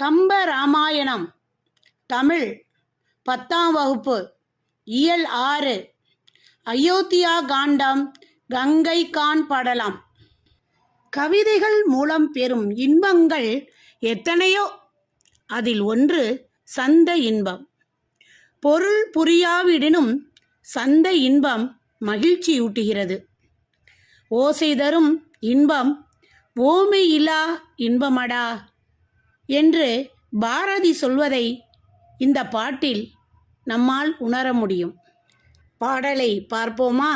கம்ப ராமாயணம் தமிழ் 10ஆம் வகுப்பு இயல் 6 அயோத்தியா காண்டம் கங்கை கான் படலம். கவிதைகள் மூலம் பெறும் இன்பங்கள் எத்தனையோ, அதில் ஒன்று சந்த இன்பம். பொருள் புரியாவிடினும் சந்த இன்பம் மகிழ்ச்சியூட்டுகிறது. ஓசை தரும் இன்பம் ஓமையிலா இன்பமடா என்று பாரதி சொல்வதை இந்த பாட்டில் நம்மால் உணர முடியும். பாடலை பார்ப்போமா?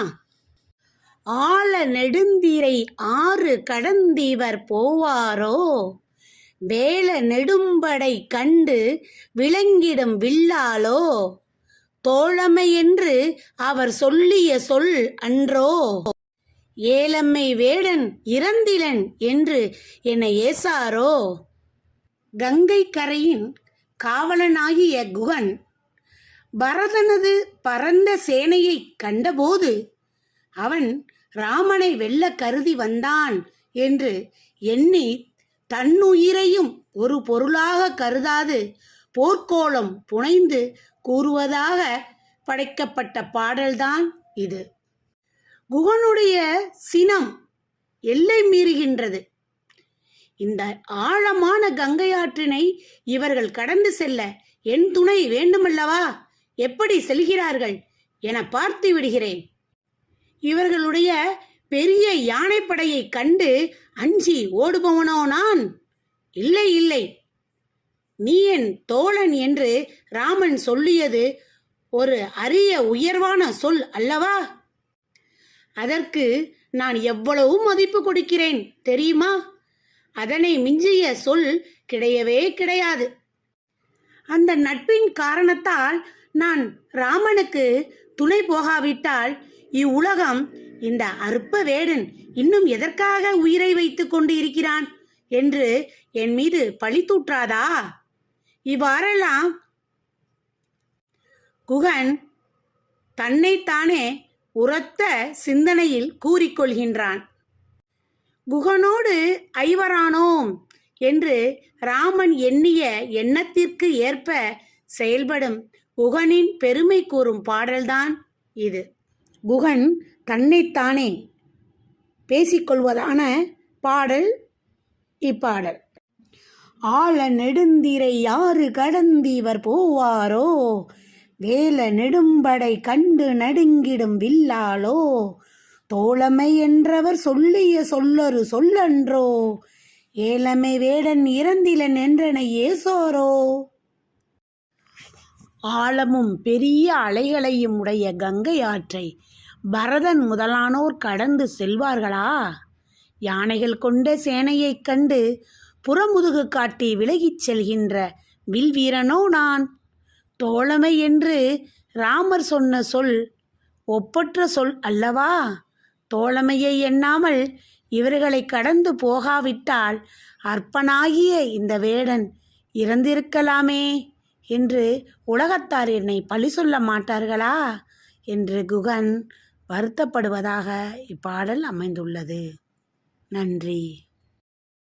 ஆழ நெடுந்தீரை ஆறு கடந்தீவர் போவாரோ, வேள நெடும்படை கண்டு விளங்கிடும் வில்லாலோ, தோழமை என்று அவர் சொல்லிய சொல் அன்றோ, ஏலம்மை வேடன் இறந்திலன் என்று என்னை ஏசாரோ. கங்கை கரையின் காவலனாகிய குகன் பரதனது பரந்த சேனையை கண்டபோது அவன் ராமனை வெல்ல கருதி வந்தான் என்று எண்ணி தன்னுயிரையும் ஒரு பொருளாக கருதாது போர்க்கோளம் புனைந்து கூறுவதாக படைக்கப்பட்ட பாடல்தான் இது. குகனுடைய சினம் எல்லை மீறுகின்றது. இந்த ஆழமான கங்கை ஆற்றினை இவர்கள் கடந்து செல்ல என் துணை வேண்டுமல்லவா? எப்படி செல்கிறார்கள் என பார்த்து விடுகிறேன். இவர்களுடைய பெரிய யானைப்படையை கண்டு அஞ்சி ஓடுபவனோ நான்? இல்லை இல்லை, நீ என் தோழன் என்று ராமன் சொல்லியது ஒரு அரிய உயர்வான சொல் அல்லவா? அதற்கு நான் எவ்வளவு மதிப்பு கொடுக்கிறேன் தெரியுமா? அதனை மிஞ்சிய சொல் கிடையவே கிடையாது. அந்த நட்பின் காரணத்தால் நான் ராமனுக்கு துணை போகாவிட்டால் இவ்வுலகம் இந்த அற்ப வேடன் இன்னும் எதற்காக உயிரை வைத்துக் கொண்டு இருக்கிறான் என்று என் மீது பழி தூற்றாதா? இவ்வாறெல்லாம் குகன் தன்னைத்தானே உரத்த சிந்தனையில் கூறிக்கொள்கின்றான். குகனோடு ஐவரானோம் என்று ராமன் எண்ணிய எண்ணத்திற்கு ஏற்ப செயல்படும் குகனின் பெருமை கூறும் பாடல்தான் இது. குகன் தன்னைத்தானே பேசிக்கொள்வதான பாடல் இப்பாடல். ஆழ நெடுந்தீரை யாறு கடந்தீவர் போவாரோ, வேல நெடும்படை கண்டு நடுங்கிடும் வில்லாலோ, தோழமை என்றவர் சொல்லிய சொல்லொரு சொல்லன்றோ, ஏலமை வேடன் இறந்திலன் என்றனை ஏசோரோ. ஆழமும் பெரிய அலைகளையும் உடைய கங்கை ஆற்றை பரதன் முதலானோர் கடந்து செல்வார்களா? யானைகள் கொண்ட சேனையைக் கண்டு புறமுதுகு காட்டி விலகிச் செல்கின்ற வில்வீரனோ நான்? தோழமை என்று ராமர் சொன்ன சொல் ஒப்பற்ற சொல் அல்லவா? தோழமையை எண்ணாமல் இவர்களை கடந்து போகாவிட்டால் அற்பனாகிய இந்த வேடன் இறந்திருக்கலாமே என்று உலகத்தார் என்னை பழி சொல்ல மாட்டார்களா என்று குகன் வருத்தப்படுவதாக இப்பாடல் அமைந்துள்ளது. நன்றி.